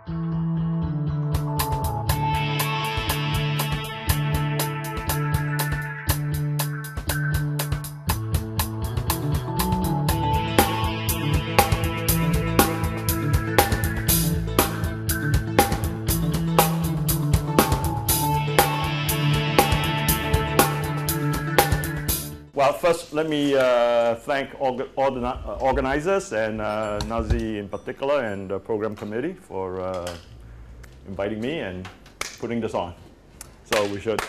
Well, first, let me thank all the organizers and Nazi in particular and the program committee for inviting me and putting this on. So we should.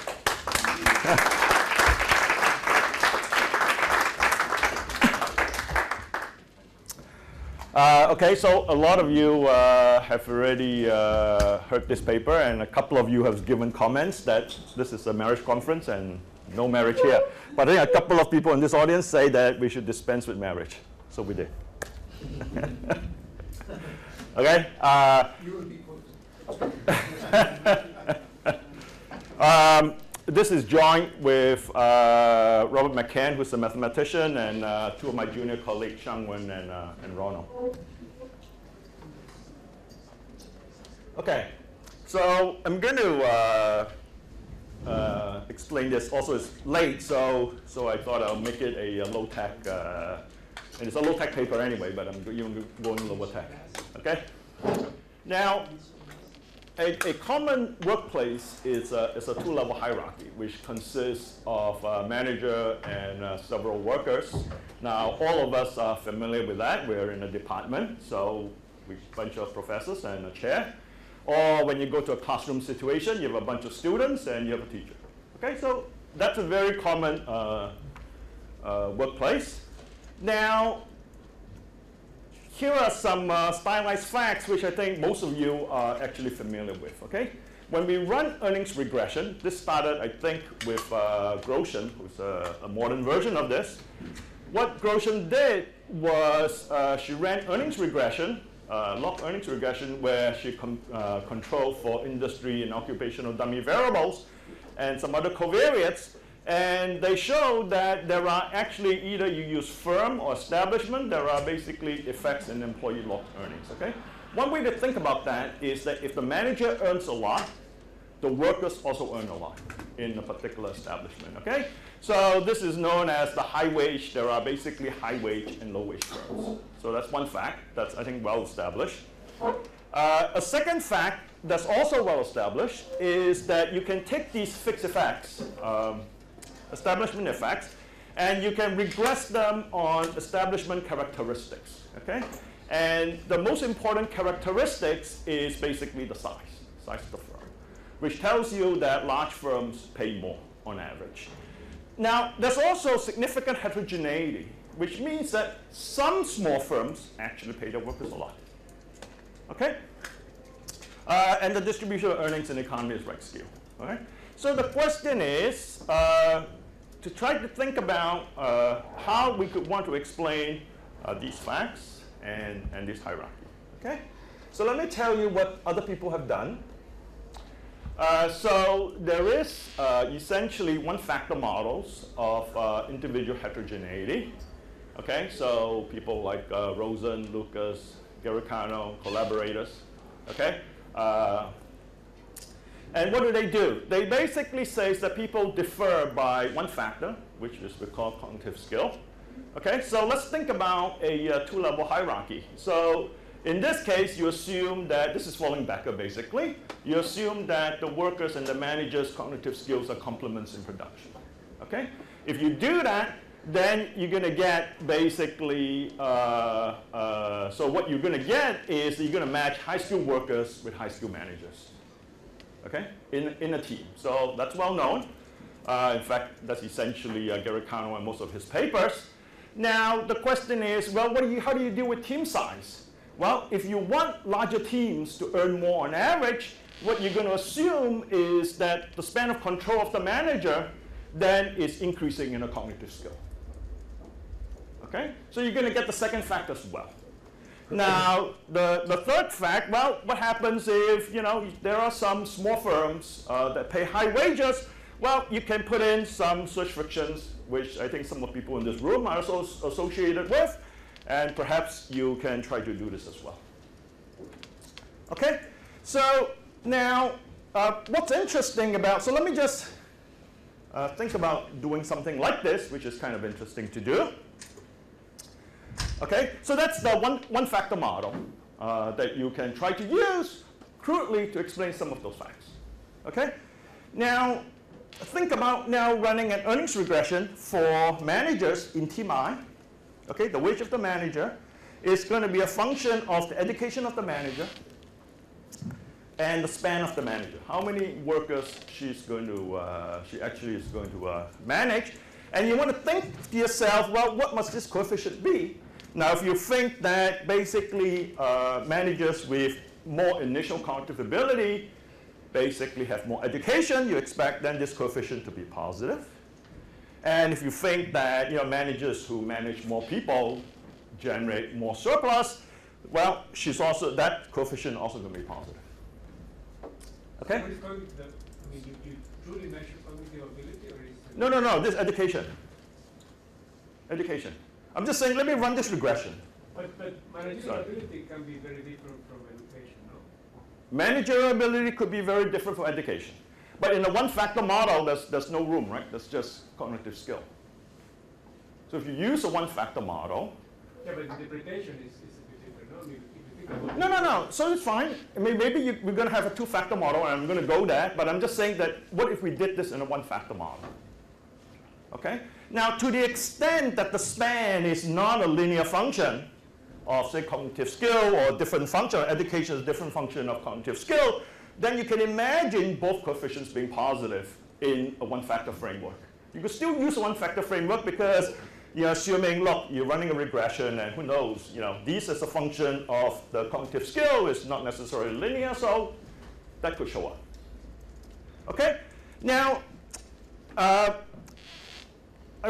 Okay, so a lot of you have already heard this paper, and a couple of you have given comments that this is a marriage conference and no marriage here. But I think a couple of people in this audience say that we should dispense with marriage. So we did. Okay? This is joint with Robert McCann, who's a mathematician, and two of my junior colleagues, Shangwen and Ronald. Okay, so I'm going to explain this. Also, it's late, so I thought I'll make it a low-tech, and it's a low-tech paper anyway, but I'm going lower-tech. Okay? Now, a common workplace is a two-level hierarchy, which consists of a manager and several workers. Now, all of us are familiar with that. We're in a department, so we a bunch of professors and a chair. Or when you go to a classroom situation, you have a bunch of students and you have a teacher. Okay, so that's a very common workplace. Now, here are some stylized facts which I think most of you are actually familiar with. Okay, when we run earnings regression, this started, I think, with Grosjean, who's a modern version of this. What Grosjean did was she ran earnings regression. Log earnings regression, where she controlled for industry and occupational dummy variables and some other covariates. And they showed that there are actually, either you use firm or establishment, there are basically effects in employee logged earnings. Okay? One way to think about that is that if the manager earns a lot, the workers also earn a lot in a particular establishment. Okay? So this is known as the high wage. There are basically high wage and low wage firms. So that's one fact that's, I think, well established. A second fact that's also well established is that you can take these fixed effects, establishment effects, and you can regress them on establishment characteristics. Okay? And the most important characteristics is basically the size of the firm, which tells you that large firms pay more on average. Now, there's also significant heterogeneity, which means that some small firms actually pay their workers a lot. Okay? And the distribution of earnings in the economy is right scale. All right? So the question is to try to think about how we could want to explain these facts and this hierarchy. Okay? So let me tell you what other people have done. So there is essentially one-factor models of individual heterogeneity. Okay, so people like Rosen, Lucas, Ricardo, collaborators. Okay, and what do? They basically say that people differ by one factor, which is we call cognitive skill. Okay, so let's think about a two-level hierarchy. So in this case, you assume that, this is following Becker basically, you assume that the workers and the managers' cognitive skills are complements in production. Okay? If you do that, then you're going to get basically, so what you're going to get is you're going to match high-skilled workers with high-skilled managers. Okay? In a team. So that's well known. In fact, that's essentially Gary Cano and most of his papers. Now, the question is, well, how do you deal with team size? Well, if you want larger teams to earn more on average, what you're going to assume is that the span of control of the manager then is increasing in a cognitive skill. Okay? So you're going to get the second fact as well. Now, the third fact, well, what happens if, there are some small firms that pay high wages? Well, you can put in some search frictions, which I think some of the people in this room are also associated with. And perhaps you can try to do this as well. Okay? So now, what's interesting about, so let me just think about doing something like this, which is kind of interesting to do. Okay, so that's the one factor model that you can try to use crudely to explain some of those facts. Okay, now think about now running an earnings regression for managers in team I. Okay, the wage of the manager is going to be a function of the education of the manager and the span of the manager. How many workers she actually is going to manage. And you want to think to yourself, well, what must this coefficient be? Now, if you think that basically managers with more initial cognitive ability basically have more education, you expect then this coefficient to be positive. And if you think that managers who manage more people generate more surplus, well, that coefficient also going to be positive. Okay? So you truly measure cognitive ability, or is No, this education. Education. I'm just saying, let me run this regression. But managerial ability can be very different from education, no? Managerial ability could be very different from education. But in a one-factor model, there's no room, right? That's just cognitive skill. So if you use a one-factor model. Yeah, but interpretation is a bit different, no? I mean, if you think about No. So it's fine. I mean, maybe we're going to have a two-factor model, and I'm going to go there. But I'm just saying that what if we did this in a one-factor model? Okay? Now, to the extent that the span is not a linear function of, say, cognitive skill or different function, education is a different function of cognitive skill, then you can imagine both coefficients being positive in a one-factor framework. You could still use a one-factor framework because you're assuming, look, you're running a regression, and who knows, this is a function of the cognitive skill, it's not necessarily linear, so that could show up. Okay? Now, I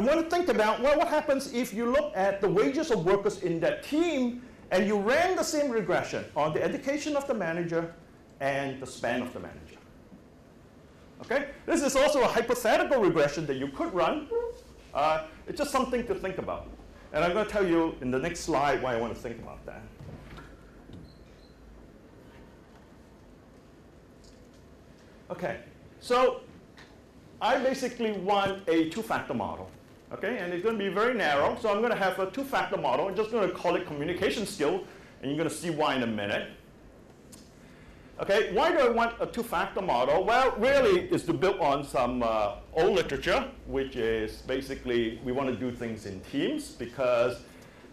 want to think about, well, what happens if you look at the wages of workers in that team and you ran the same regression on the education of the manager and the span of the manager. Okay? This is also a hypothetical regression that you could run. It's just something to think about. And I'm going to tell you in the next slide why I want to think about that. Okay, so I basically want a two-factor model. Okay, and it's going to be very narrow. So I'm going to have a two-factor model. I'm just going to call it communication skill, and you're going to see why in a minute. Okay, why do I want a two-factor model? Well, really, it's to build on some old literature, which is basically we want to do things in teams because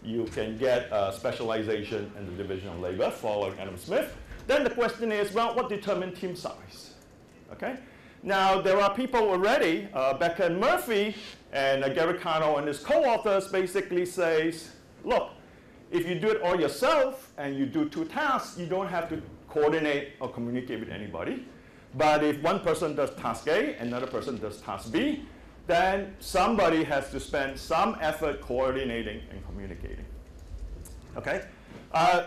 you can get specialization in the division of labor, following Adam Smith. Then the question is, well, what determines team size? Okay. Now, there are people already, Becker and Murphy, and Ricardo and his co-authors basically says, look, if you do it all yourself and you do two tasks, you don't have to coordinate or communicate with anybody. But if one person does task A and another person does task B, then somebody has to spend some effort coordinating and communicating. Okay?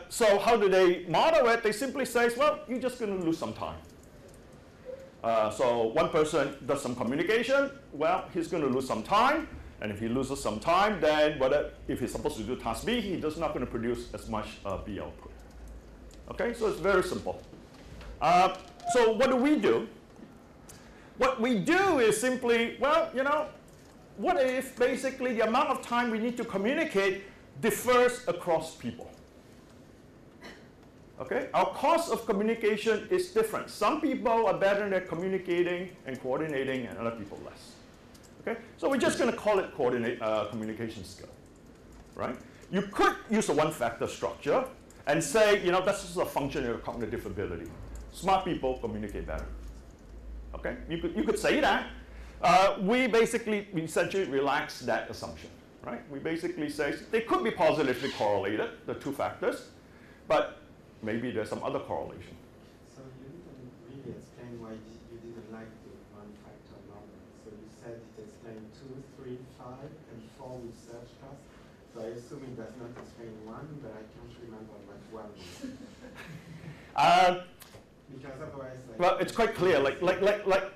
So how do they model it? They simply say, well, you're just going to lose some time. So one person does some communication, well, he's going to lose some time. And if he loses some time, then if he's supposed to do task B, he's just not going to produce as much B output. Okay, so it's very simple. So what do? What we do is simply, well, what if basically the amount of time we need to communicate differs across people? Okay, our cost of communication is different. Some people are better at communicating and coordinating, and other people less. Okay, so we're just going to call it communication skill, right? You could use a one-factor structure and say, that's just a function of your cognitive ability. Smart people communicate better. Okay, you could say that. We essentially relax that assumption, right? We basically say they could be positively correlated, the two factors, but maybe there's some other correlation. So you didn't really explain why you didn't like the one-factor model. So you said it explained 2, 3, 5, and 4 with search tasks. So I assume it does not explain 1, but I can't remember what 1 was. Because otherwise, well, it's quite clear. Like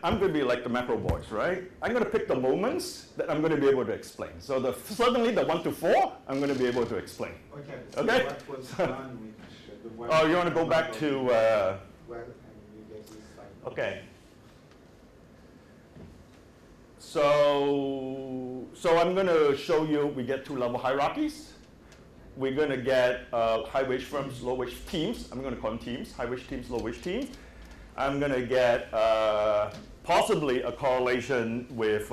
I'm going to be like the macro boys, right? I'm going to pick the moments that I'm going to be able to explain. So certainly the 1 to 4, I'm going to be able to explain. Okay. So okay? what was 1 with the one? Oh, you want to go back to? Well, Okay. So I'm going to show you we get two-level hierarchies. We're going to get high-wage firms, low-wage teams. I'm going to call them teams, high-wage teams, low-wage teams. I'm going to get possibly a correlation with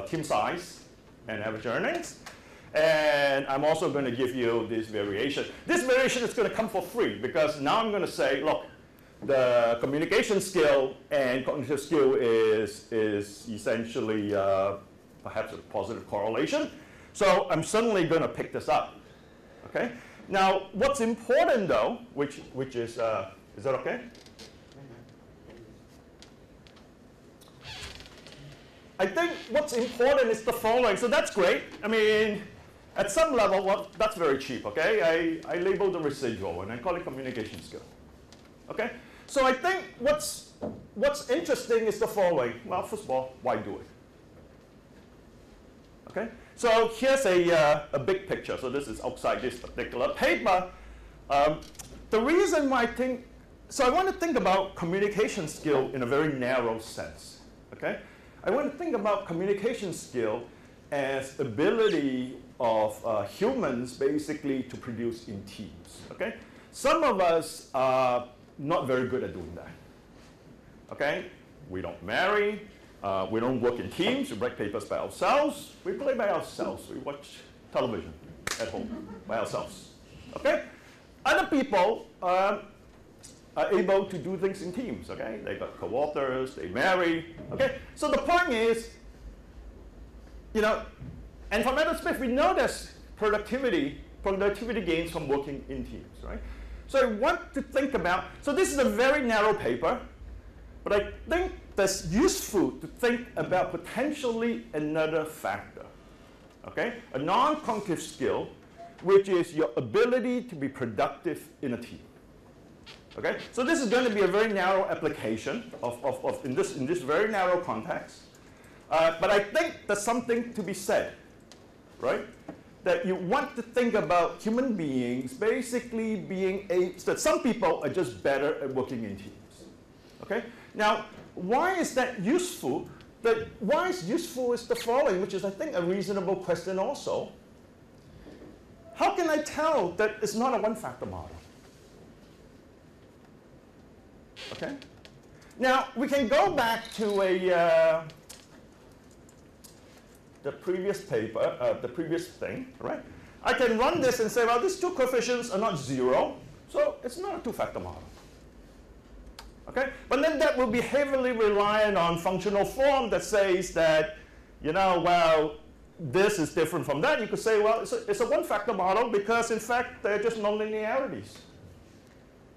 team size and average earnings. And I'm also going to give you this variation. This variation is going to come for free because now I'm going to say, look, the communication skill and cognitive skill is essentially perhaps a positive correlation. So I'm suddenly going to pick this up. Okay. Now, what's important though, which is that okay? I think what's important is the following. So that's great. I mean, at some level, well, that's very cheap. Okay. I label the residual and I call it communication skill. Okay. So I think what's interesting is the following. Well, first of all, why do it? Okay. So here's a big picture. So this is outside this particular paper. The reason why I think, so I want to think about communication skill in a very narrow sense. Okay. I want to think about communication skill as ability of humans basically to produce in teams. Okay. Some of us are not very good at doing that. Okay. We don't marry. We don't work in teams. We write papers by ourselves. We play by ourselves. We watch television at home by ourselves. Okay? Other people are able to do things in teams. Okay? They got co-authors. They marry. Okay? So the point is, you know, and from Adam Smith, we know there's productivity gains from working in teams, right? So I want to think about, so this is a very narrow paper, but I think that's useful to think about potentially another factor, okay? A non-cognitive skill, which is your ability to be productive in a team, okay? So this is going to be a very narrow application in this very narrow context, but I think there's something to be said, right? That you want to think about human beings basically being that some people are just better at working in teams, okay? Now, why is that useful? Why it's useful is the following, which is, I think, a reasonable question also. How can I tell that it's not a one-factor model? Okay? Now, we can go back to the previous paper, the previous thing, right? I can run this and say, well, these two coefficients are not zero, so it's not a two-factor model. Okay? But then that will be heavily reliant on functional form that says that, you know, well, this is different from that. You could say, well, it's a one-factor model because, in fact, they're just nonlinearities.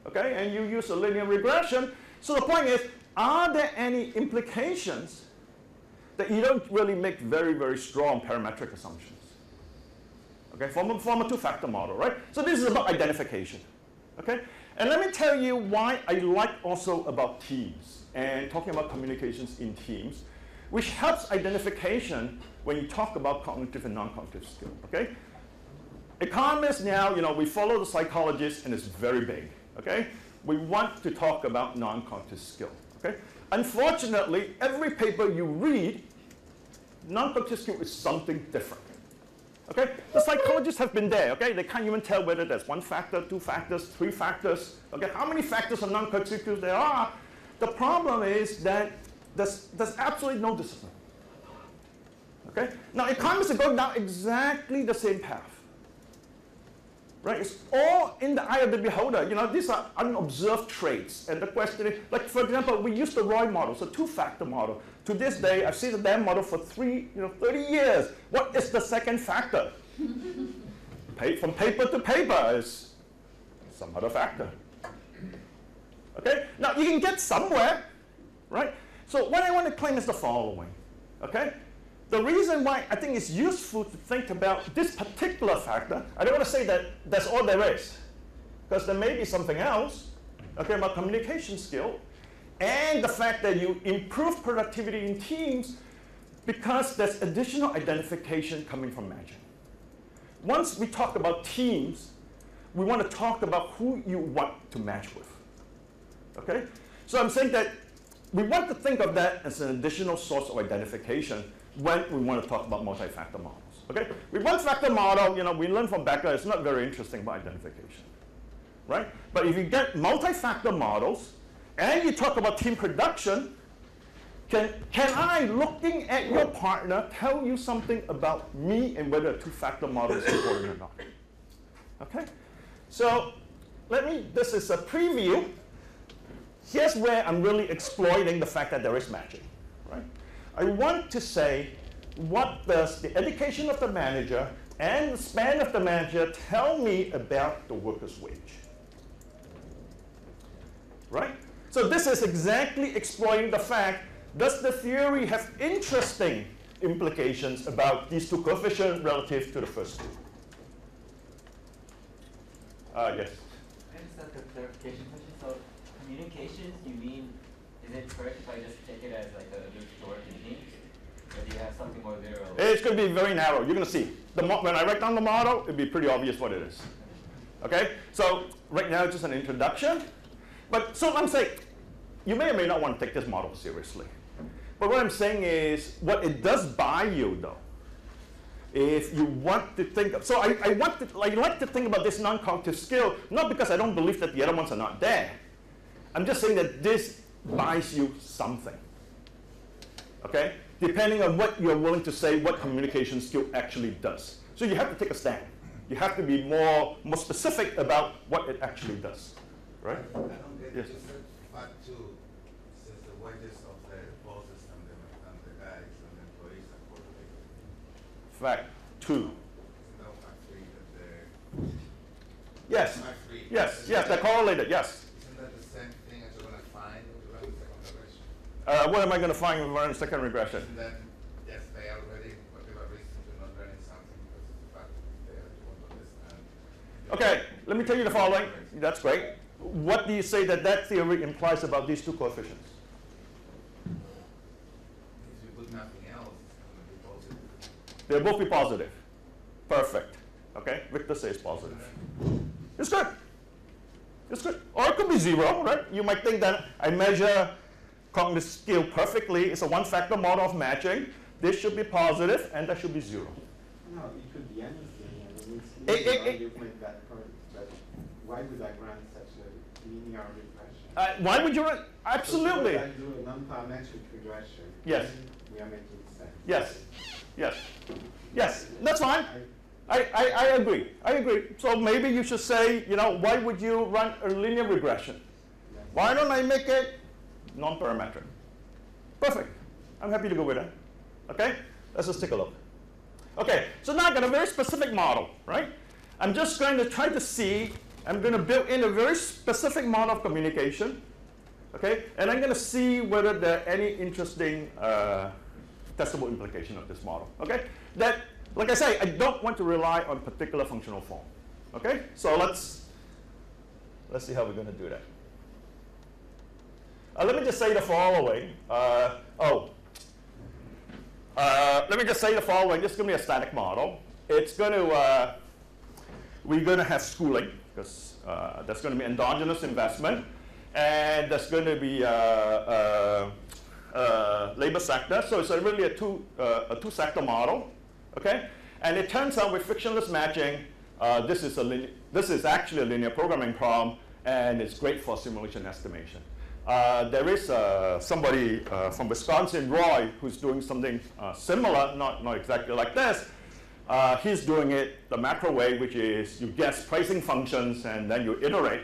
Okay? And you use a linear regression. So the point is, are there any implications that you don't really make very, very strong parametric assumptions? Okay? From a two-factor model, right? So this is about identification. Okay? And let me tell you why I like also about teams and talking about communications in teams, which helps identification when you talk about cognitive and non-cognitive skill, okay? Economists now, you know, we follow the psychologists and it's very big, okay? We want to talk about non-cognitive skill, okay? Unfortunately, every paper you read, non-cognitive skill is something different. Okay? The psychologists have been there, okay? They can't even tell whether there's one factor, two factors, three factors, okay? How many factors of non-cognitive skills there are? The problem is that there's absolutely no discipline. Okay? Now, economists are going down exactly the same path. Right? It's all in the eye of the beholder. You know, these are unobserved traits. And the question is, like, for example, we use the Roy model, so two-factor model. To this day, I've seen the damn model for 30 years. What is the second factor? From paper to paper is some other factor. Okay? Now, you can get somewhere, right? So what I want to claim is the following, okay? The reason why I think it's useful to think about this particular factor, I don't want to say that that's all there is, because there may be something else, okay, about communication skill, and the fact that you improve productivity in teams because there's additional identification coming from matching. Once we talk about teams, we want to talk about who you want to match with, okay? So I'm saying that we want to think of that as an additional source of identification when we want to talk about multi-factor models. Okay? With one-factor model, we learned from Becker, it's not very interesting about identification, right? But if you get multi-factor models and you talk about team production, can I, looking at your partner, tell you something about me and whether a two-factor model is important or not? Okay? So this is a preview. Here's where I'm really exploiting the fact that there is matching, right? I want to say, what does the education of the manager and the span of the manager tell me about the worker's wage? Right? So this is exactly exploiting the fact, does the theory have interesting implications about these two coefficients relative to the first two? Yes? I just have a clarification question. So communications, you mean, is it correct if I just take it as like a loop to work in teams? Or do you have something more literal? It's going to be very narrow. You're going to see. When I write down the model, it'll be pretty obvious what it is. Okay? So right now, it's just an introduction. But so I'm saying, you may or may not want to take this model seriously. But what I'm saying is, what it does buy you, though, if you want to think of, so I like to think about this non-cognitive skill, not because I don't believe that the other ones are not there. I'm just saying that this buys you something. Okay? Depending on what you're willing to say, what communication skill actually does. So you have to take a stand. You have to be more specific about what it actually does. Right? I don't get Yes. it. You said fact 2 says the wages of the bosses and the guys and the employees are correlated. Fact 2. Isn't that fact 3 that they're... Yes. Fact 3. Yes, yes, they're correlated, yes. Isn't that the same thing as you're going to find when you run the second regression? What am I going to find when we run second regression? And then, yes, they already, whatever reason, you're not learning something because of the fact that they want to understand. Okay, let me tell you the following. That's great. What do you say that theory implies about these two coefficients? If you put nothing else, it's going to be positive. They'll both be positive. Perfect. Okay, Victor says positive. It's good. It's good. Or it could be 0, right? You might think that I measure cognitive skill perfectly. It's a one-factor model of matching. This should be positive, and that should be 0. No, it could be anything. I mean, it's you've made that point, but why would I run such a linear regression? Why would you run? Absolutely. So I do a non-parametric regression. Yes. We are making sense. Yes. Yes. Yes. That's fine. I agree. I agree. So maybe you should say, why would you run a linear regression? Yes. Why don't I make it non-parametric? Perfect. I'm happy to go with that. Okay? Let's just take a look. Okay, so now I've got a very specific model, right? I'm just going to try to see, I'm going to build in a very specific model of communication, okay? And I'm going to see whether there are any interesting testable implication of this model, okay? That, like I say, I don't want to rely on particular functional form, okay? So let's see how we're going to do that. Let me just say the following. Let me just say the following. This is going to be a static model. It's going to, we're going to have schooling, because there's going to be endogenous investment, and there's going to be labor sector. So it's really a two-sector model, okay? And it turns out with frictionless matching, this is actually a linear programming problem, and it's great for simulation estimation. There is somebody from Wisconsin, Roy, who's doing something similar, not exactly like this. He's doing it the macro way, which is you guess pricing functions and then you iterate.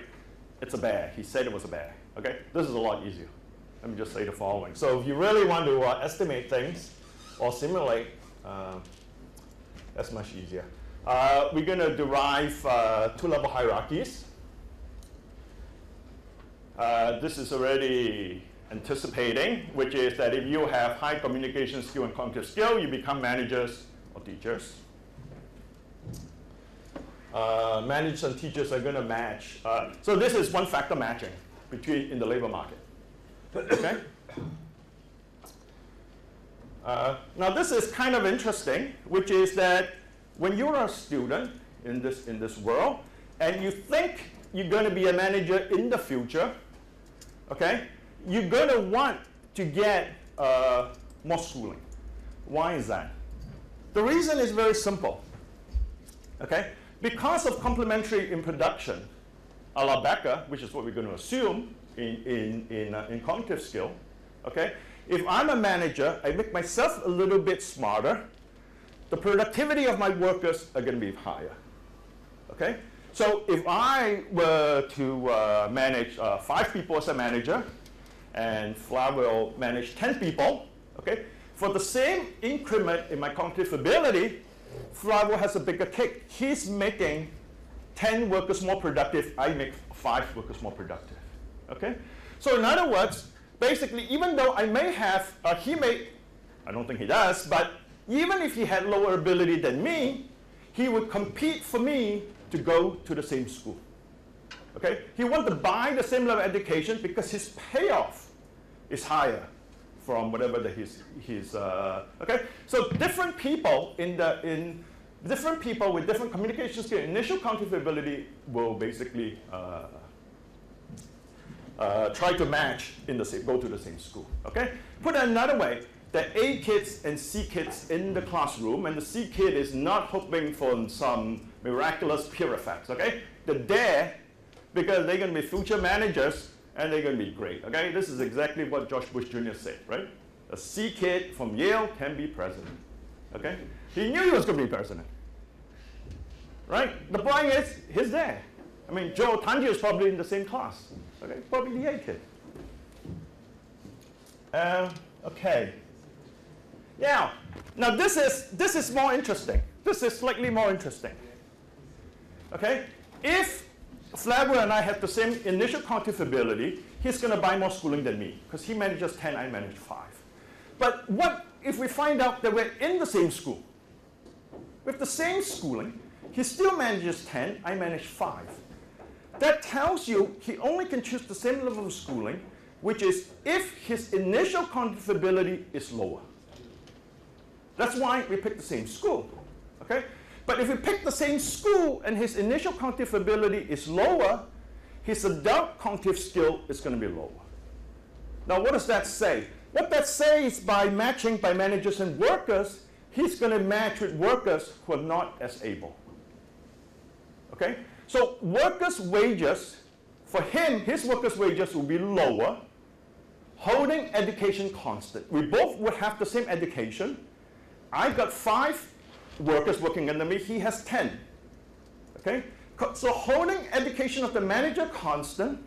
It's a bear. He said it was a bear. Okay? This is a lot easier. Let me just say the following. So if you really want to estimate things or simulate, that's much easier. We're going to derive two-level hierarchies. This is already anticipating, which is that if you have high communication skill and cognitive skill, you become managers or teachers. Managers and teachers are going to match. So this is one-factor matching in the labor market. Okay. Now this is kind of interesting, which is that when you're a student in this world, and you think you're going to be a manager in the future, okay, you're going to want to get more schooling. Why is that? The reason is very simple. Okay? Because of complementary in production, a la Becker, which is what we're going to assume in cognitive skill, okay? If I'm a manager, I make myself a little bit smarter, the productivity of my workers are going to be higher, okay? So if I were to manage 5 people as a manager, and Flav will manage 10 people, okay? For the same increment in my cognitive ability, Flav has a bigger cake. He's making 10 workers more productive, I make 5 workers more productive, okay? So in other words, basically, even though I may have, he may, I don't think he does, but even if he had lower ability than me, he would compete for me to go to the same school, okay? He wants to buy the same level of education because his payoff is higher from whatever that he's okay? So different people different people with different communication skills, initial cognitive ability will basically try to match go to the same school, okay? Put it another way, the A kids and C kids in the classroom, and the C kid is not hoping for some miraculous peer effects, okay? They're there because they're going to be future managers and they're going to be great, okay? This is exactly what George Bush Jr. said, right? A C kid from Yale can be president, okay? He knew he was going to be president, right? The point is, he's there. I mean, Joe Tanji is probably in the same class, okay? Probably the A kid. Okay. Now this is more interesting. This is slightly more interesting. Okay? If Flavio and I have the same initial cognitive ability, he's going to buy more schooling than me because he manages 10, I manage 5. But what if we find out that we're in the same school? With the same schooling, he still manages 10, I manage 5. That tells you he only can choose the same level of schooling, which is if his initial cognitive ability is lower. That's why we pick the same school, okay? But if we pick the same school and his initial cognitive ability is lower, his adult cognitive skill is going to be lower. Now, what does that say? What that says by matching by managers and workers, he's going to match with workers who are not as able, okay? So workers' wages, for him, his workers' wages will be lower, holding education constant. We both would have the same education. I've got 5 workers working under me, he has 10, okay? So holding education of the manager constant,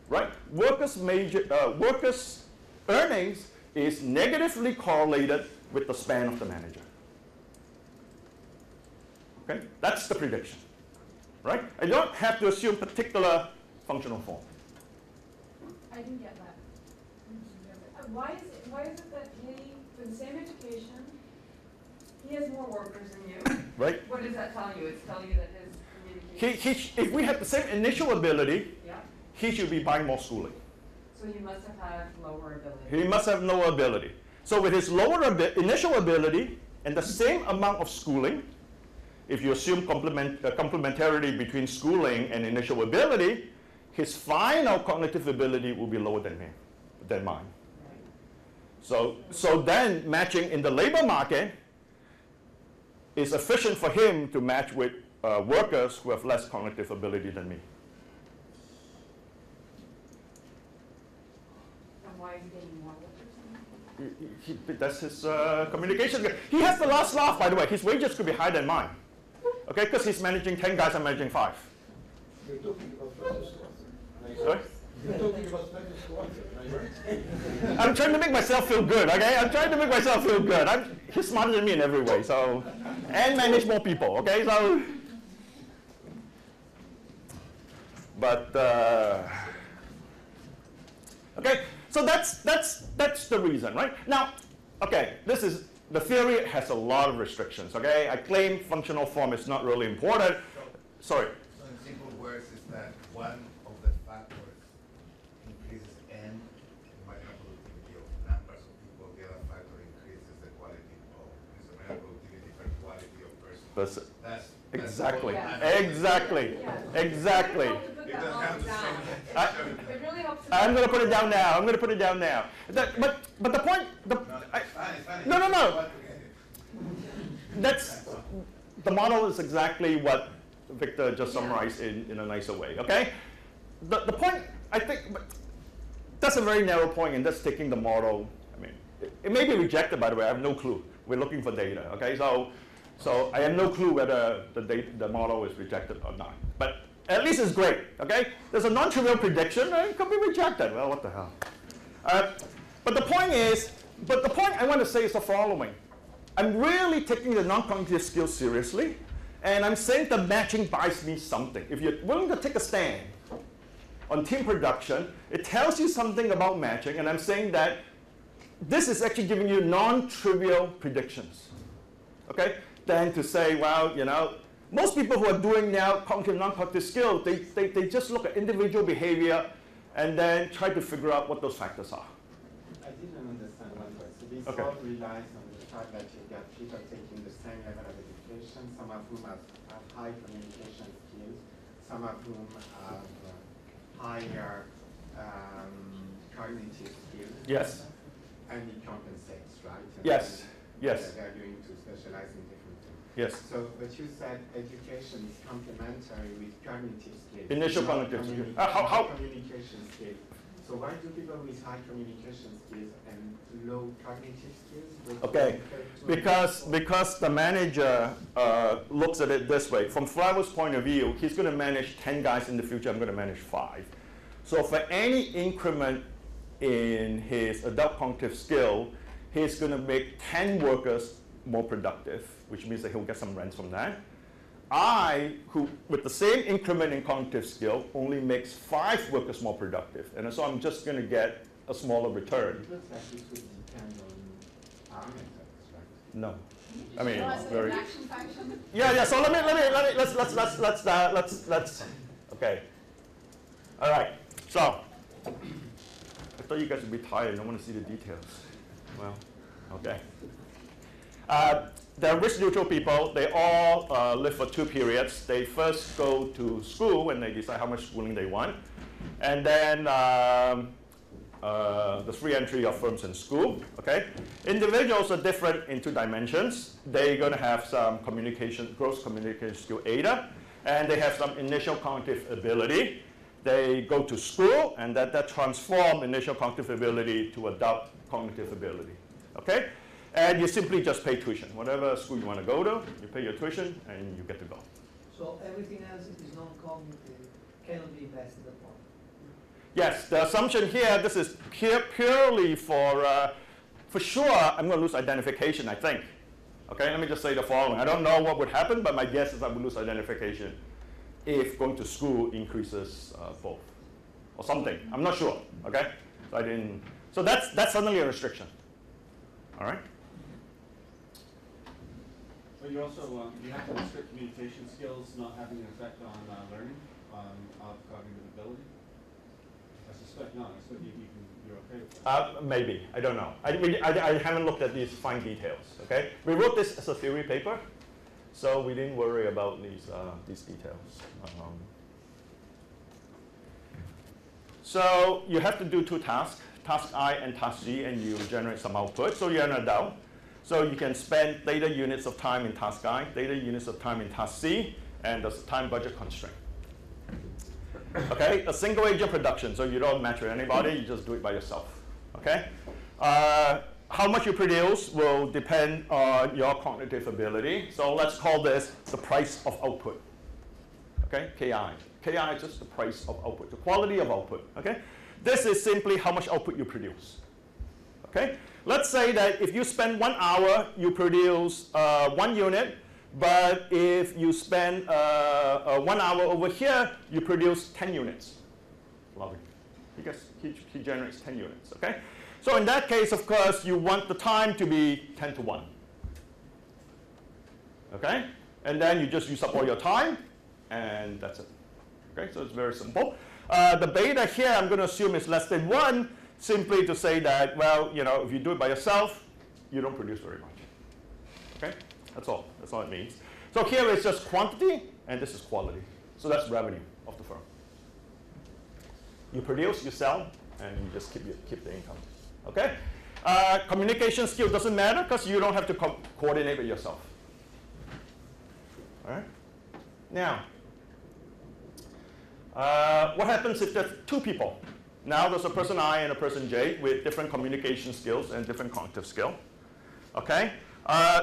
right? Workers' earnings is negatively correlated with the span of the manager, okay? That's the prediction, right? I don't have to assume particular functional form. I didn't get that. Why is it that he, with the same education, he has more workers than you? Right. What does that tell you? It's telling you that his communication... If we have the same initial ability, yeah. he should be buying more schooling. So he must have had lower ability. He must have lower ability. So with his lower initial ability and the same amount of schooling, if you assume complementarity between schooling and initial ability, his final cognitive ability will be lower than mine. So then matching in the labor market is efficient for him to match with workers who have less cognitive ability than me. And why is he getting more workers? That's his communication. He has the last laugh, by the way. His wages could be higher than mine. Okay, because he's managing 10 guys, I'm managing 5. You're talking about practice one. Sorry? You're talking about practice one. I'm trying to make myself feel good, okay? I'm trying to make myself feel good. He's smarter than me in every way, so, and manage more people, okay? So, but, okay, so that's the reason, right? Now, okay, the theory has a lot of restrictions, okay? I claim functional form is not really important. Sorry. So in simple words is that one of the factors increases N in marginal productivity of numbers of people, the other factor increases the quality of instrumental productivity per quality of person. That's exactly. Yeah. Exactly. Yeah. Exactly. It really helps I'm going to put it down now. I'm going to put it down now. But the point, no. That's the model is exactly what Victor just summarized in a nicer way. Okay. The point, I think, that's a very narrow point, and that's taking the model. I mean, it may be rejected, by the way. I have no clue. We're looking for data. Okay. So I have no clue whether the model is rejected or not. But at least it's great, okay? There's a non-trivial prediction, and it could be rejected. Well, what the hell? But the point I want to say is the following. I'm really taking the non-cognitive skills seriously, and I'm saying that matching buys me something. If you're willing to take a stand on team production, it tells you something about matching, and I'm saying that this is actually giving you non-trivial predictions, okay? Then to say, well, you know, most people who are doing now cognitive, non-cognitive skills, they just look at individual behavior and then try to figure out what those factors are. I didn't understand one word. So this Okay. all relies on the fact that you've got people taking the same level of education, some of whom have high communication skills, some of whom have higher cognitive skills. Yes. And it compensates, right? And Yes. Yes. They're going to specialize in different things. Yes. So, but you said education is complementary with cognitive skills. Initial not cognitive skills. how communication skills. So why do people with high communication skills and low cognitive skills? Okay, because the manager looks at it this way. From Flower's point of view, he's going to manage 10 guys in the future. I'm going to manage 5. So for any increment in his adult cognitive skill, he's going to make 10 workers more productive, which means that he'll get some rents from that. Who with the same increment in cognitive skill, only makes 5 workers more productive. And so I'm just going to get a smaller return. It looks like this would depend on parameters, right? No. I mean, very. Action function. Yeah. So let's. Okay. All right. So I thought you guys would be tired. I want to see the details. Well, okay. They're risk-neutral people. They all live for 2 periods. They first go to school and they decide how much schooling they want. And then the free entry of firms in school. Okay. Individuals are different in 2 dimensions. They're going to have some gross communication skill ADA, and they have some initial cognitive ability. They go to school, and that transforms initial cognitive ability to adult cognitive ability. Okay? And you simply just pay tuition. Whatever school you want to go to, you pay your tuition, and you get to go. So everything else is non-cognitive, cannot be invested upon. Yes, the assumption here, this is purely for sure, I'm going to lose identification, I think. Okay, let me just say the following. I don't know what would happen, but my guess is I would lose identification if going to school increases both, or something. I'm not sure. Okay, so that's suddenly a restriction. All right. But you also you have to restrict communication skills not having an effect on learning, of cognitive ability. I suspect not. I suspect you're okay with that. Maybe. I don't know. I haven't looked at these fine details. Okay. We wrote this as a theory paper, so we didn't worry about these details. So you have to do 2 tasks, task I and task G, and you generate some output. So you're an adult. So you can spend data units of time in task I, data units of time in task C, and there's a time budget constraint. Okay, a single agent production, so you don't match with anybody, you just do it by yourself. Okay? How much you produce will depend on your cognitive ability. So let's call this the price of output. Okay, KI. KI is just the price of output, the quality of output. Okay? This is simply how much output you produce. Okay? Let's say that if you spend 1 hour, you produce 1 unit, but if you spend 1 hour over here, you produce 10 units. Lovely. Because he generates 10 units. Okay? So in that case, of course, you want the time to be 10 to 1. Okay? And then you just use up all your time, and that's it. Okay? So it's very simple. The beta here, I'm going to assume is less than 1, simply to say that, well, you know, if you do it by yourself, you don't produce very much. Okay? That's all. That's all it means. So here it's just quantity, and this is quality. So that's revenue of the firm. You produce, you sell, and you just keep the income. Okay? Communication skill doesn't matter because you don't have to coordinate with yourself. All right? Now, what happens if there's two people? Now there's a person I and a person J with different communication skills and different cognitive skill. Okay?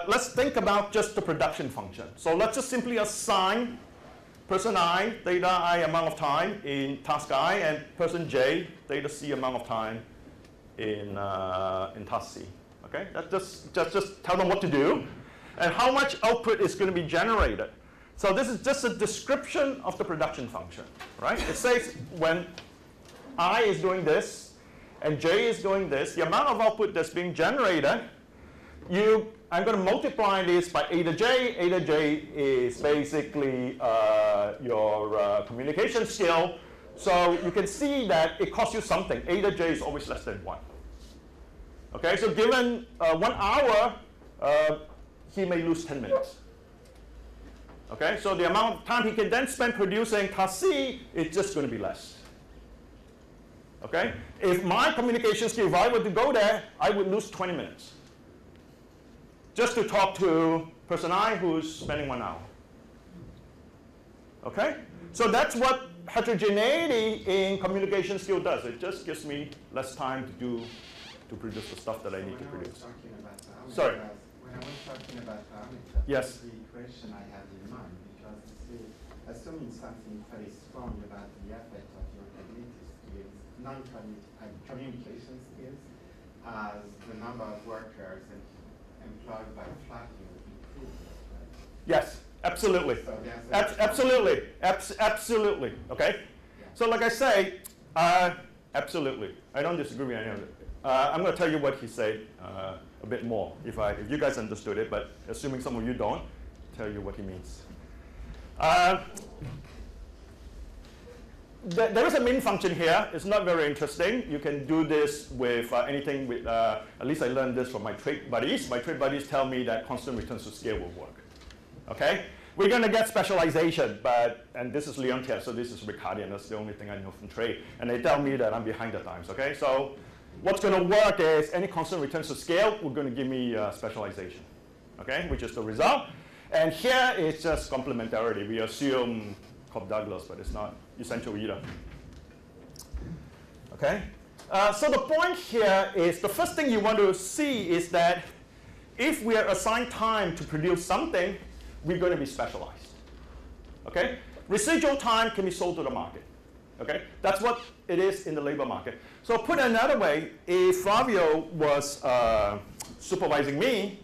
Let's think about just the production function. So let's just simply assign person I, theta I amount of time in task I, and person J, theta C amount of time in task C. Okay? Just tell them what to do and how much output is going to be generated. So this is just a description of the production function, right? It says when I is doing this and J is doing this, the amount of output that's being generated, I'm going to multiply this by eta J. Eta J is basically your communication skill. So you can see that it costs you something. Eta J is always less than 1. Okay, so given 1 hour, he may lose 10 minutes. Okay, so the amount of time he can then spend producing task C is just going to be less. Okay, if my communication skill, if I were to go there, I would lose 20 minutes. Just to talk to person I who's spending 1 hour. Okay? So that's what heterogeneity in communication skill does. It just gives me less time to produce the stuff that I need to produce. Sorry. When I was talking about parameters, yes. The question I had in mind, because assuming something very strong about the effect of your cognitive skills, communication skills, as the number of workers employed by flagging increases, right? Yes, absolutely. So absolutely. Absolutely. Okay? Yeah. So like I say, absolutely. I don't disagree with any of it. I'm going to tell you what he said a bit more, if you guys understood it, but assuming some of you don't, tell you what he means. There is a min function here. It's not very interesting. You can do this with anything with, at least I learned this from my trade buddies. My trade buddies tell me that constant returns to scale will work. Okay? We're going to get specialization, and this is Leontief, so this is Ricardo, that's the only thing I know from trade. And they tell me that I'm behind the times, okay? So what's going to work is any constant returns to scale, we're going to give me specialization, okay? Which is the result. And here it's just complementarity. We assume Cobb-Douglas, but it's not essential either. Okay? So the point here is the first thing you want to see is that if we are assigned time to produce something, we're going to be specialized. Okay? Residual time can be sold to the market. Okay? That's what it is in the labor market. So put another way, if Flavio was supervising me,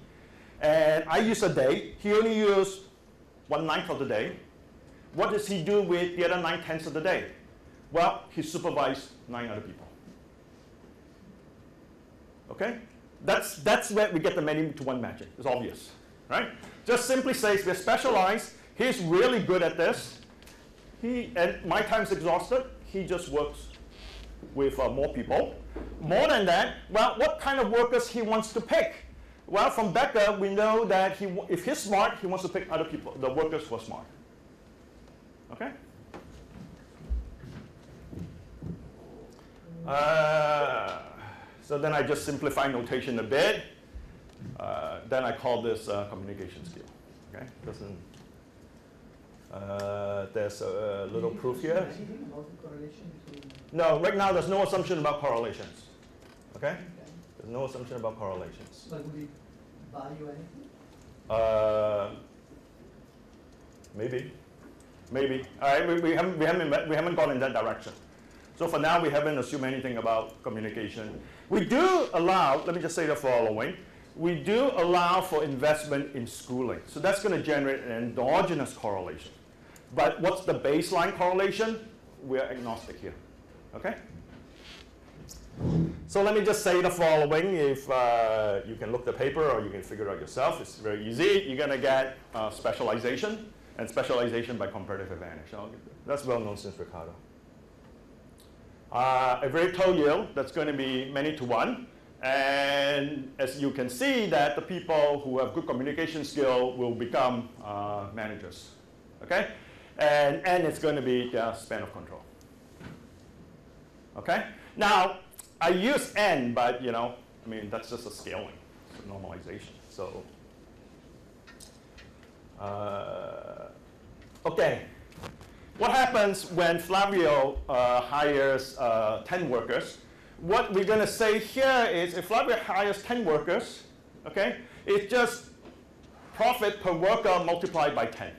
and I use a day, he only used 1/9 of the day. What does he do with the other 9/10 of the day? Well, he supervised 9 other people. Okay? That's where we get the many to one magic. It's obvious, right? Just simply says we're specialized. He's really good at this. And my time's exhausted. He just works with more people. More than that, well, what kind of workers he wants to pick? Well, from Becker, we know that if he's smart, he wants to pick other people, the workers who are smart. Okay? So then I just simplify notation a bit. Then I call this communication skill. Okay? There's a little proof here. Anything about the correlation between? No, right now there's no assumption about correlations. Okay? There's no assumption about correlations. But would it value anything? Maybe. All right, we haven't gone in that direction. So for now, we haven't assumed anything about communication. We do allow, let me just say the following, we do allow for investment in schooling. So that's going to generate an endogenous correlation. But what's the baseline correlation? We're agnostic here. Okay? So let me just say the following. If you can look the paper or you can figure it out yourself, it's very easy. You're going to get specialization, and specialization by comparative advantage. That's well known since Ricardo. A very total yield, that's going to be many to one. And as you can see, that the people who have good communication skill will become managers. Okay? And it's going to be the span of control. Okay? Now, I use n, but you know, I mean, that's just a scaling, it's a normalization. So, okay. What happens when Flavio hires 10 workers? What we're going to say here is if Flavio hires 10 workers, okay, it's just profit per worker multiplied by 10,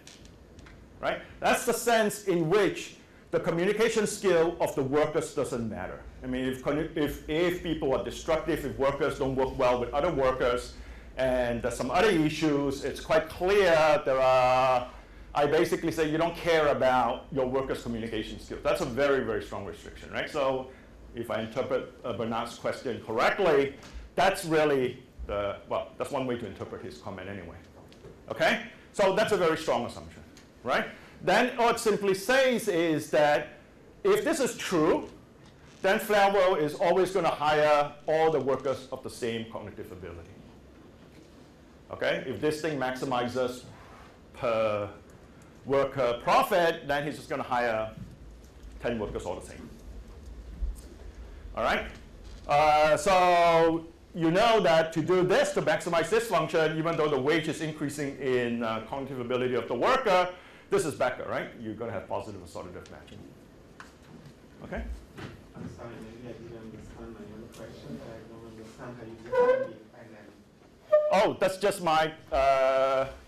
right? That's the sense in which the communication skill of the workers doesn't matter. I mean, if people are destructive, if workers don't work well with other workers, and there's some other issues, it's quite clear there are, I basically say you don't care about your workers' communication skills. That's a very, very strong restriction, right? So if I interpret Bernard's question correctly, that's really the, well, that's one way to interpret his comment anyway. Okay? So that's a very strong assumption, right? Then what it simply says is that if this is true, then Flavio is always going to hire all the workers of the same cognitive ability. Okay? If this thing maximizes per worker profit, then he's just going to hire 10 workers all the same. All right? So you know that to do this, to maximize this function, even though the wage is increasing in cognitive ability of the worker, this is Becker, right? You're going to have positive assortative matching. Okay? I'm sorry, maybe I didn't understand my own question, but I don't understand how you define the NM. Oh, that's just my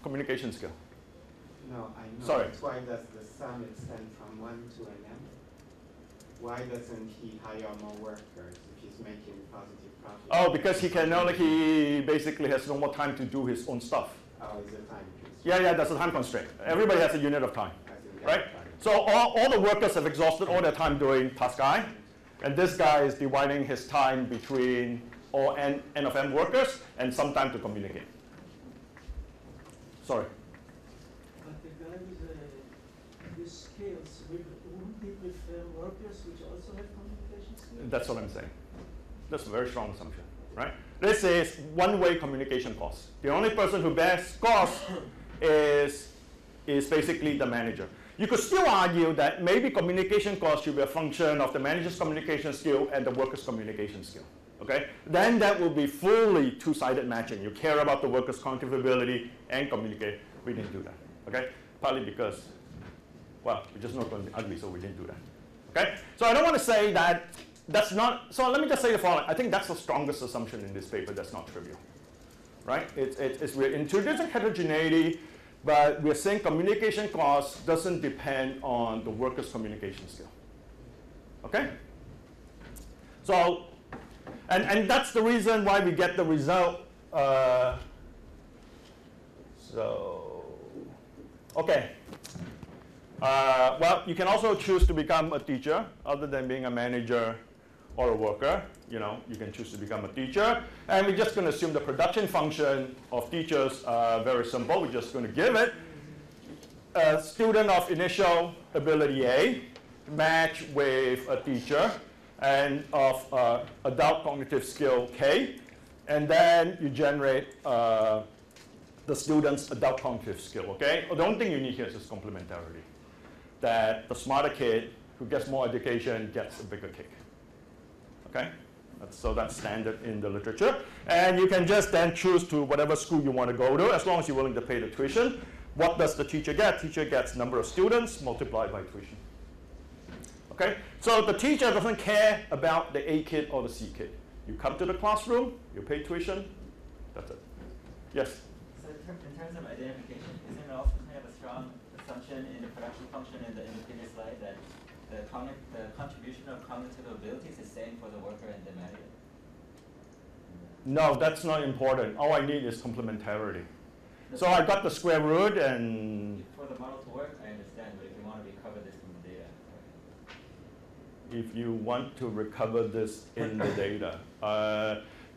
communication skill. No, I know. Sorry. That's why does the sum extend from 1 to an M? Why doesn't he hire more workers if he's making positive profit? Oh, because he can only, he basically has no more time to do his own stuff. Oh, is it time constraint? Yeah, that's a time constraint. Everybody has a unit of time, As in right? time. So all the workers have exhausted all their time doing task I, and this guy is dividing his time between all n of m workers and some time to communicate. Sorry. But the guy with skills, wouldn't he prefer workers which also have communication skills? That's what I'm saying. That's a very strong assumption, right? This is one-way communication cost. The only person who bears cost is basically the manager. You could still argue that maybe communication cost should be a function of the manager's communication skill and the worker's communication skill. Okay? Then that will be fully two-sided matching. You care about the worker's cognitive ability and communicate. We didn't do that. Okay? Partly because, well, we're just not going to be ugly, so we didn't do that. Okay? So I don't want to say that that's not, so let me just say the following. I think that's the strongest assumption in this paper that's not trivial. Right? We're introducing heterogeneity, but we're saying communication cost doesn't depend on the worker's communication skill. Okay? So, and that's the reason why we get the result. Okay. Well, you can also choose to become a teacher other than being a manager or a worker. You know, you can choose to become a teacher. And we're just going to assume the production function of teachers very simple. We're just going to give it a student of initial ability A match with a teacher and of adult cognitive skill K. And then you generate the student's adult cognitive skill, okay? The only thing you need here is just complementarity. That the smarter kid who gets more education gets a bigger kick. Okay? So that's standard in the literature. And you can just then choose to whatever school you want to go to, as long as you're willing to pay the tuition. What does the teacher get? Teacher gets number of students multiplied by tuition. Okay? So the teacher doesn't care about the A kid or the C kid. You come to the classroom, you pay tuition, that's it. Yes? So in terms of identification, isn't it also kind of a strong assumption in the production function in the previous slide that the contribution of cognitive abilities is the same for the worker and the manager? No, that's not important. All I need is complementarity. So I got the square root and... For the model to work, I understand, but if you want to recover this from the data. If you want to recover this in the data.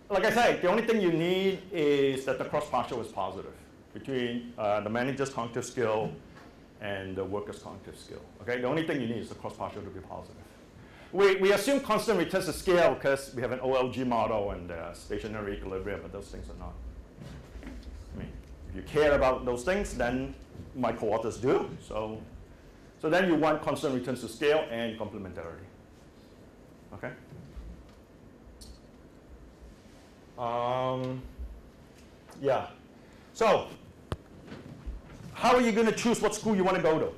Like I say, the only thing you need is that the cross-partial is positive between the manager's cognitive skill and the worker's cognitive skill. Okay, the only thing you need is the cross-partial to be positive. We assume constant returns to scale because we have an OLG model and stationary equilibrium, but those things are not. I mean, if you care about those things, then my co-authors do. So then you want constant returns to scale and complementarity. Okay. Yeah. So, how are you going to choose what school you want to go to?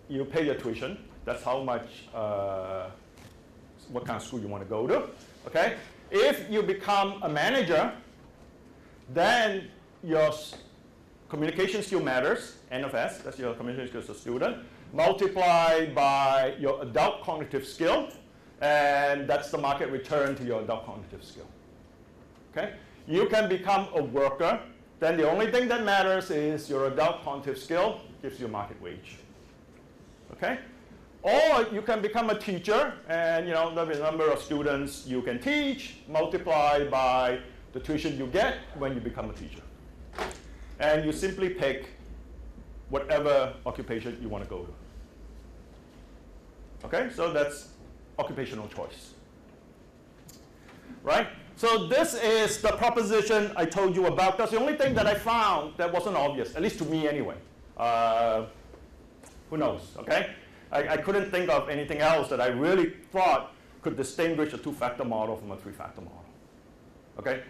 You pay your tuition. That's how much, what kind of school you want to go to. Okay. If you become a manager, then your communication skill matters, NFS, that's your communication skills as a student, multiplied by your adult cognitive skill, and that's the market return to your adult cognitive skill. Okay? You can become a worker, then the only thing that matters is your adult cognitive skill gives you a market wage. Okay? Or you can become a teacher, and the number of students you can teach multiplied by the tuition you get when you become a teacher. And you simply pick whatever occupation you want to go to. Okay, so that's occupational choice. Right? So this is the proposition I told you about. That's the only thing that I found that wasn't obvious, at least to me anyway. Who knows, okay? I couldn't think of anything else that I really thought could distinguish a two-factor model from a three-factor model. Okay?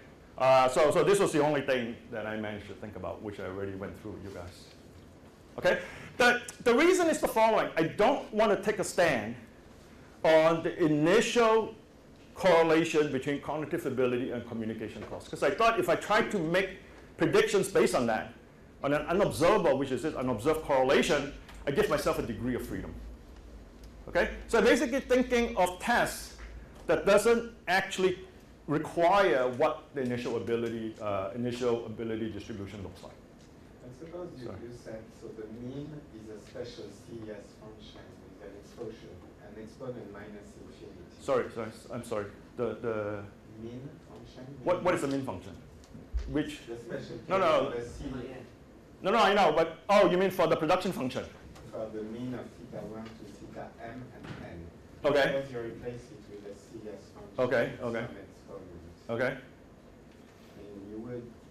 So this was the only thing that I managed to think about, which I already went through with you guys. Okay? The reason is the following. I don't want to take a stand on the initial correlation between cognitive ability and communication costs. Because I thought if I tried to make predictions based on that, on an unobservable, which is an unobserved correlation, I give myself a degree of freedom. Okay? So basically thinking of tests that doesn't actually require what the initial ability distribution looks like. And suppose you said, so the mean is a special CES function with an exposure, an exponent minus infinity. Sorry, I'm sorry. The mean function? What is the mean function? Which? The special No, I know, but, oh, you mean for the production function? For the mean of theta 1 to theta m and n. Okay. Suppose you replace it with a CS function. Okay, with okay. some exponents. Okay. And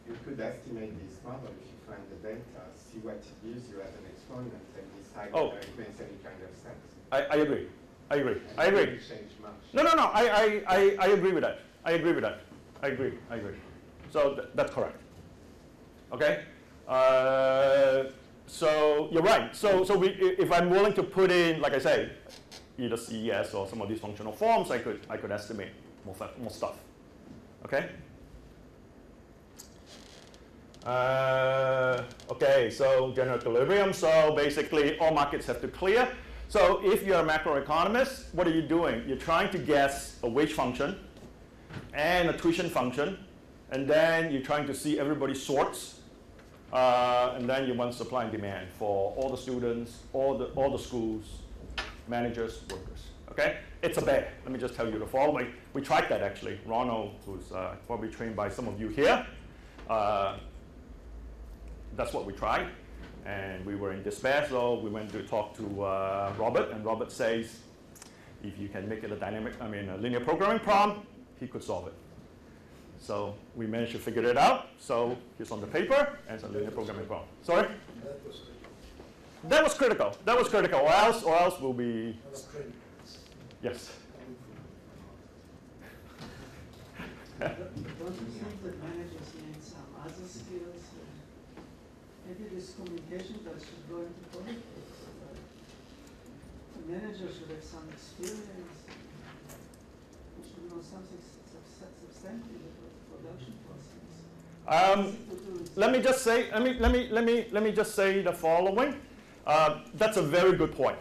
you could estimate this model if you find the data, see what it gives you as an exponent, and decide whether it makes any kind of sense. I agree. I agree. And I agree. it doesn't change much. No. I agree with that. I agree with that. I agree. So that's correct. Okay. So you're right. So if I'm willing to put in, like I say, either CES or some of these functional forms, I could estimate more stuff. Okay. Okay. So general equilibrium. So basically, all markets have to clear. So if you're a macroeconomist, what are you doing? You're trying to guess a wage function and a tuition function, and then you're trying to see everybody sorts, and then you want supply and demand for all the students, all the schools, managers, workers. Okay? It's a bear. Let me just tell you the following. We tried that actually. Ronald, who's probably trained by some of you here, that's what we tried. And we were in despair, so we went to talk to Robert, and Robert says, if you can make it a linear programming problem, he could solve it. So we managed to figure it out. So here's on the paper, and it's a linear programming problem. Sorry? That was critical. That was critical. Or else we'll be. Yes. Don't you think that managers need some other skills? Maybe this communication that should go into politics. The manager should have some experience. He should know something substantive about the production process. Let me just say the following. That's a very good point.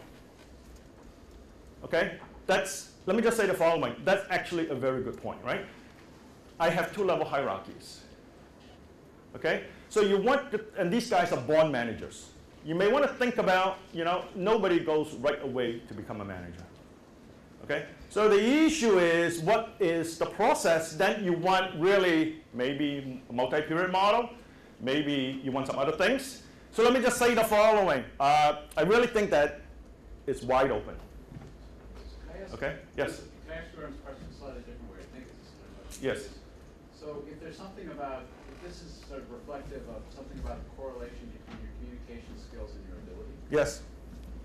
Okay? Let me just say the following. That's actually a very good point, right? I have two-level hierarchies. Okay? So you want to, and these guys are born managers. You may want to think about, nobody goes right away to become a manager. Okay? So the issue is, what is the process? Then you want really maybe a multi-period model. Maybe you want some other things. So let me just say the following. I really think that it's wide open. Okay? Yes? Can I ask your question a slightly different way? I think it's a similar question. Yes. So if there's something about, if this is sort of reflective of something about the correlation between your communication skills and your ability. Yes.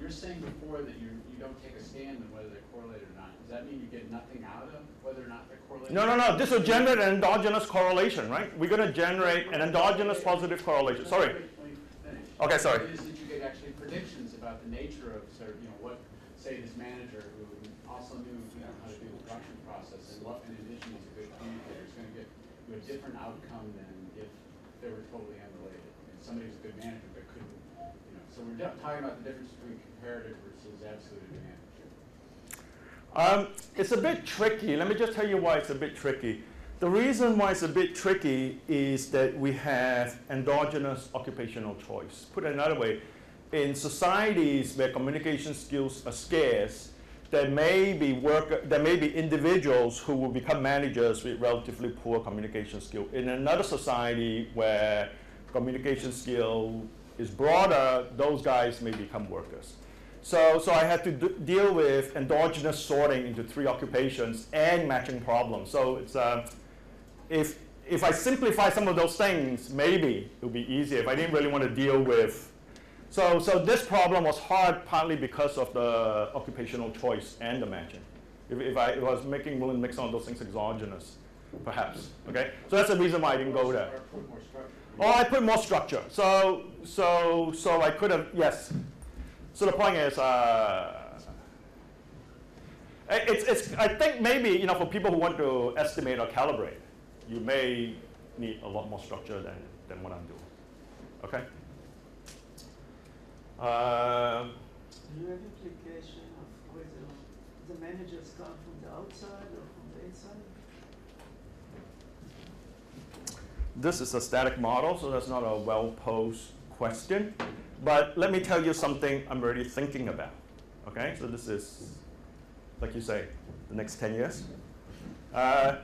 you're saying before that you don't take a stand on whether they're correlated or not. Does that mean you get nothing out of whether or not they're correlated? No, no, no. This will generate an endogenous correlation, right? We're going to generate an endogenous positive correlation. Sorry. Okay, sorry. It is that you get actually predictions about the nature of sort of, what, say, this manager who also knew how to do the production process and what, in addition, is a good communicator, is going to get you a different outcome than if they were totally unrelated. And somebody who's a good manager but couldn't, So we're talking about the difference between comparative versus absolute advantage. It's a bit tricky. Let me just tell you why it's a bit tricky. The reason why it's a bit tricky is that we have endogenous occupational choice. Put it another way, in societies where communication skills are scarce, there may be individuals who will become managers with relatively poor communication skill. In another society where communication skill is broader, those guys may become workers. So I had to deal with endogenous sorting into 3 occupations and matching problems. So it's if I simplify some of those things, maybe it would be easier if I didn't really want to deal with. So this problem was hard partly because of the occupational choice and the matching. If I was willing to make some of those things exogenous, perhaps. Okay, so that's the reason why I didn't go there. Oh, I put more structure. So I could have, yes. So the point is, I think maybe for people who want to estimate or calibrate, you may need a lot more structure than what I'm doing. Okay. Do you have implication of whether the managers come from the outside or from the inside? This is a static model, so that's not a well-posed question. But let me tell you something I'm already thinking about. Okay, so this is, like you say, the next 10 years. I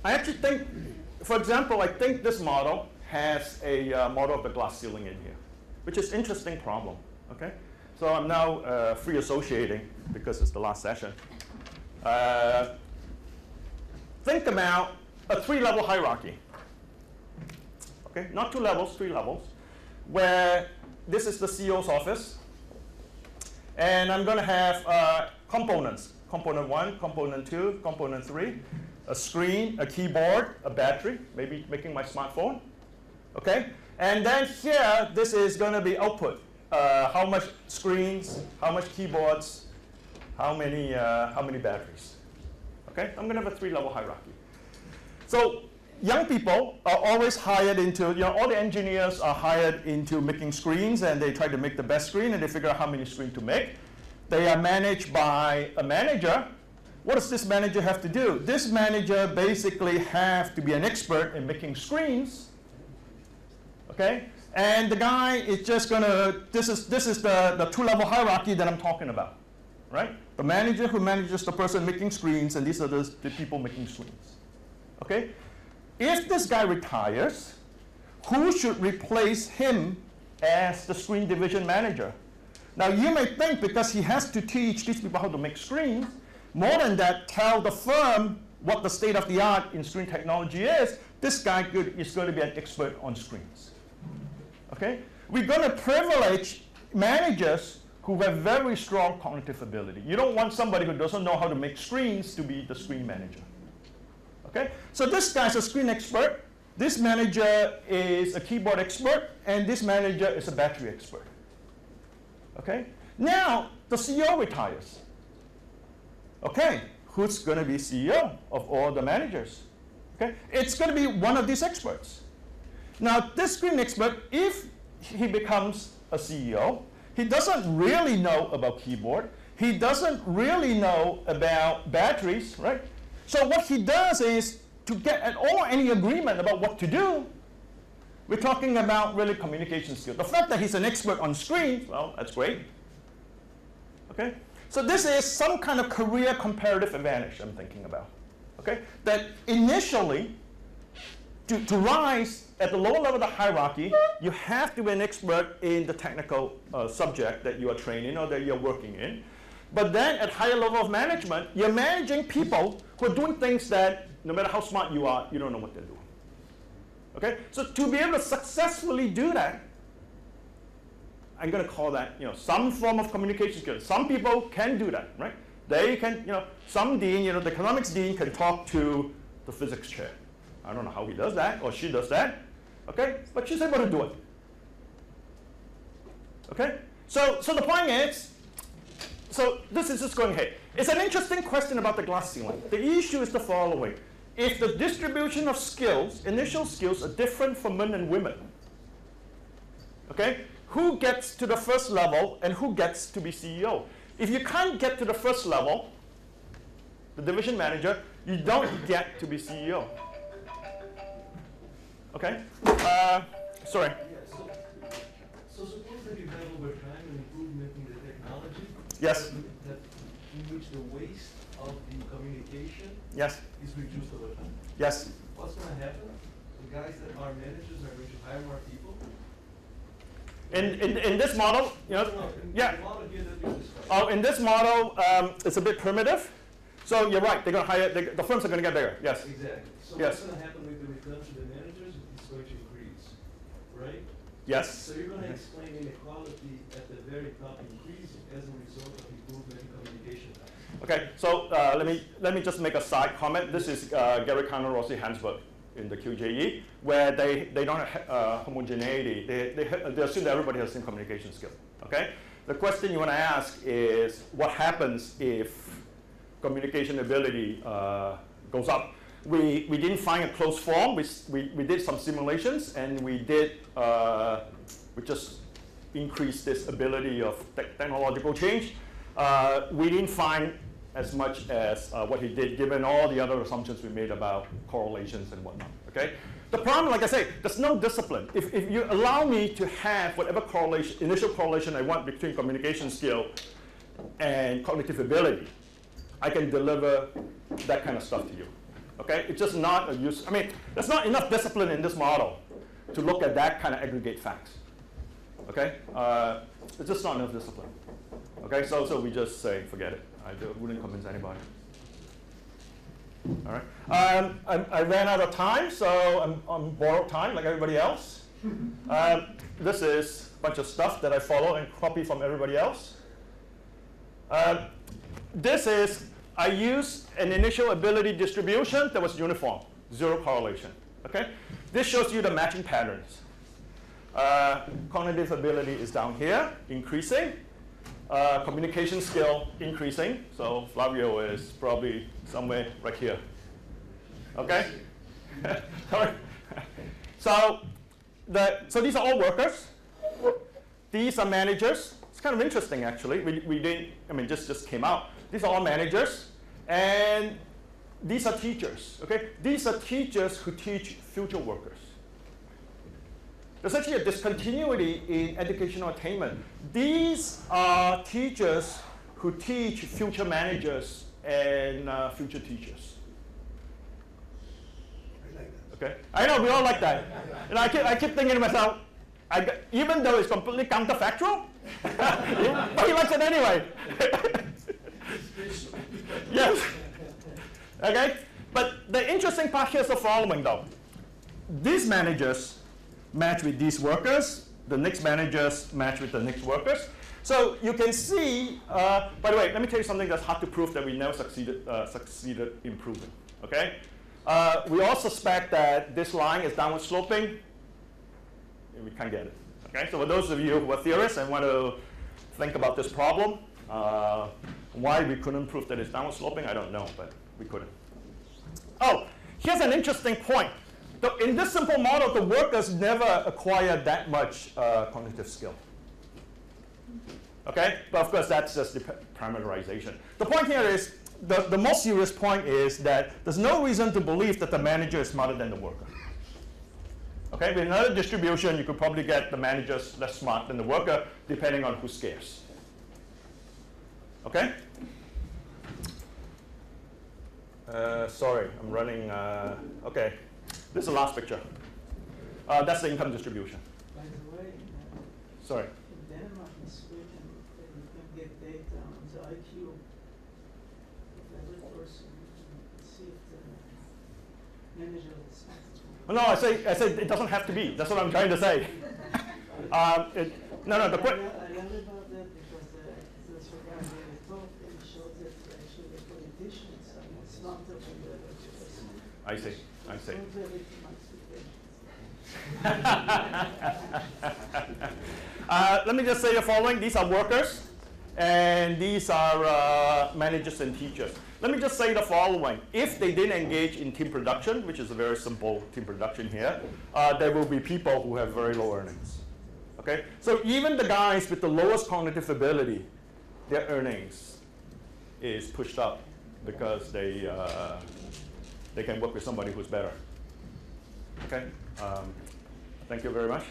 actually think, for example, I think this model has a model of the glass ceiling in here, which is an interesting problem. Okay, so I'm now free associating because it's the last session. Think about a 3-level hierarchy. Okay, not 2 levels, 3 levels, where this is the CEO's office, and I'm going to have components. Component 1, component 2, component 3, a screen, a keyboard, a battery, maybe making my smartphone. Okay, and then here, this is going to be output. How much screens, how much keyboards, how many batteries. Okay, I'm going to have a 3-level hierarchy. So young people are always hired into, all the engineers are hired into making screens, and they try to make the best screen, and they figure out how many screens to make. They are managed by a manager. What does this manager have to do? This manager basically have to be an expert in making screens. Okay? And the guy is just going to, this is the 2-level hierarchy that I'm talking about. Right? The manager who manages the person making screens, and these are the people making screens. Okay? If this guy retires, who should replace him as the screen division manager? Now you may think because he has to teach these people how to make screens, more than that, tell the firm what the state of the art in screen technology is, this guy is going to be an expert on screens. Okay? We're going to privilege managers who have very strong cognitive ability. You don't want somebody who doesn't know how to make screens to be the screen manager. Okay? So this guy's a screen expert, this manager is a keyboard expert, and this manager is a battery expert. Okay? Now, the CEO retires. Okay, who's going to be CEO of all the managers? Okay? It's going to be one of these experts. Now, this screen expert, if he becomes a CEO, he doesn't really know about keyboard. He doesn't really know about batteries, right? So what he does is, to get at all any agreement about what to do, we're talking about really communication skills. The fact that he's an expert on screens, well, that's great. Okay? So this is some kind of career comparative advantage I'm thinking about. Okay? That initially, to rise at the lower level of the hierarchy, you have to be an expert in the technical subject that you are trained in or that you're working in. But then at higher level of management, you're managing people who are doing things that, no matter how smart you are, you don't know what they're doing. Okay? So to be able to successfully do that, I'm going to call that, some form of communication skills. Some people can do that, right? They can, some dean, the economics dean can talk to the physics chair. I don't know how he does that or she does that, okay? But she's able to do it, okay? So the point is, so this is just going ahead. It's an interesting question about the glass ceiling. The issue is the following. If the distribution of skills, initial skills, are different for men and women, okay? Who gets to the first level and who gets to be CEO? If you can't get to the first level, the division manager, you don't get to be CEO. Okay? Sorry. Yeah, so suppose that you have over time an improvement in the technology. Yes. In which the waste of the communication yes. is reduced over time. Yes. What's going to happen? The guys that are managers are going to hire more people. In this model, Yeah. yeah. The model here that you described. Oh, in this model, it's a bit primitive. So you're right. They're going to hire. The firms are going to get bigger. Yes. Exactly. So yes. what's going to happen with the return to the managers? It's going to increase, right? Yes. So you're going to explain inequality at the very top increasing as a result of improvement in communication time. Okay. So let me just make a side comment. This is Gary Conner Rossi Hansberg in the QJE, where they don't have homogeneity. They assume that everybody has the same communication skill. Okay. The question you want to ask is what happens if communication ability goes up. We didn't find a closed form. We did some simulations, and we just increased this ability of technological change. We didn't find as much as what he did, given all the other assumptions we made about correlations and whatnot. Okay. The problem, like I say, there's no discipline. If you allow me to have whatever correlation, initial correlation I want between communication skill and cognitive ability, I can deliver that kind of stuff to you. Okay? It's just not a use. I mean, there's not enough discipline in this model to look at that kind of aggregate facts. Okay? It's just not enough discipline. Okay? So we just say, forget it. I wouldn't convince anybody. All right. I ran out of time, so I'm on borrowed time like everybody else. This is a bunch of stuff that I follow and copy from everybody else. This is, I used an initial ability distribution that was uniform, zero correlation. Okay? This shows you the matching patterns. Cognitive ability is down here, increasing. Communication skill, increasing. So Flavio is probably somewhere right here. Okay? So these are all workers. These are managers. It's kind of interesting, actually. We didn't, I mean, just came out. These are all managers. And these are teachers, okay? These are teachers who teach future workers. There's actually a discontinuity in educational attainment. These are teachers who teach future managers and future teachers. I like that. Okay? I know, we all like that. And I keep thinking to myself, even though it's completely counterfactual, but he likes it anyway. Yes. Okay? But the interesting part here is the following, though. These managers match with these workers. The next managers match with the next workers. So you can see, by the way, let me tell you something that's hard to prove that we never succeeded in proving. Okay? We all suspect that this line is downward sloping. And we can't get it. Okay? So for those of you who are theorists and want to think about this problem, why we couldn't prove that it's downward sloping, I don't know, but we couldn't. Oh, here's an interesting point. In this simple model, the workers never acquire that much cognitive skill. Okay? But of course, that's just the parameterization. The point here is, the most serious point is that there's no reason to believe that the manager is smarter than the worker. Okay? With another distribution, you could probably get the managers less smart than the worker, depending on who's scarce. Okay? Sorry, I'm running. Okay. This is the last picture. That's the income distribution. By the way, Sorry. in Denmark and Sweden, you can get data on the IQ of every person and see if the manager is smart. No, I say it doesn't have to be. That's what I'm trying to say. No, no, the I quick. learned about that because this Ricardo talk and showed that actually the politicians are more smarter than the workers. I see, I see. Not very to my expectations. Let me just say the following. These are workers, and these are managers and teachers. Let me just say the following. If they didn't engage in team production, which is a very simple team production here, there will be people who have very low earnings. Okay? So even the guys with the lowest cognitive ability, their earnings is pushed up because they can work with somebody who's better. Okay? Thank you very much.